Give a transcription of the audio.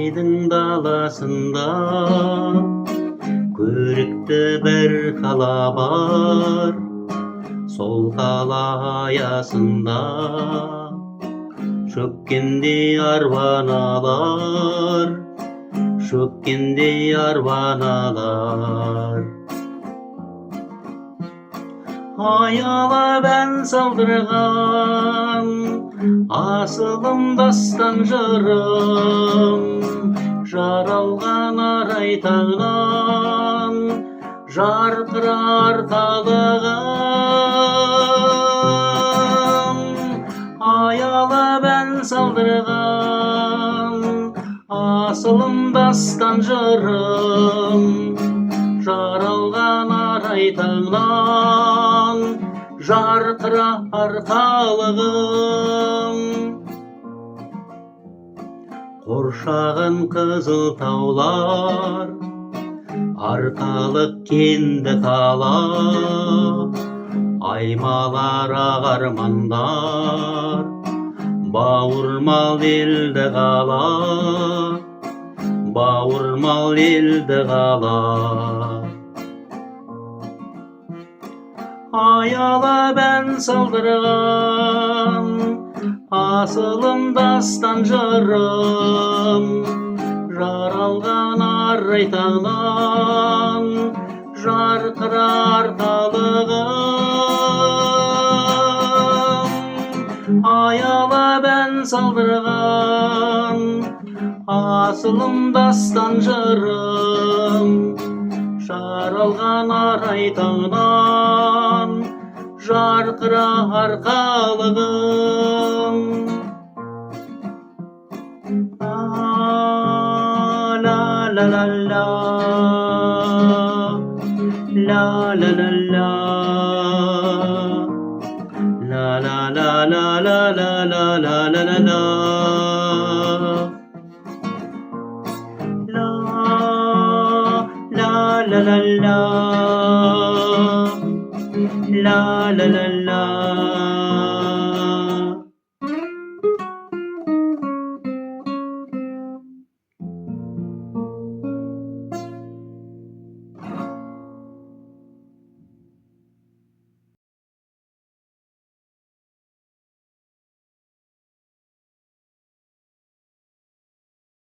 Айдың даласында көрікті бір қала бар. Сол қала аясында шөккендей арбаналар, шөккендей арбаналар. Аялап ән салдырған асылым дастан жырым, жаралған арай таңнан жарқырар талығым. Аялап ән салдырған асылым дастан жырым, жаралған арай таңнан жарқырар талығым. Қоршаған қызыл таулар, арқалық кенді қала, аймалар ағармандар, бауырмал елді қала, бауырмал елді қала. Аялап ән салдырған асылым дастан жырым, жаралған арай таңнан жарқырар талығым. Аялап ән салдырған асылым дастан жырым, жаралған арай таңнан жарқырар талығым. La la la la, la la la la, la la la la la la la la la la la. La la la la, la la la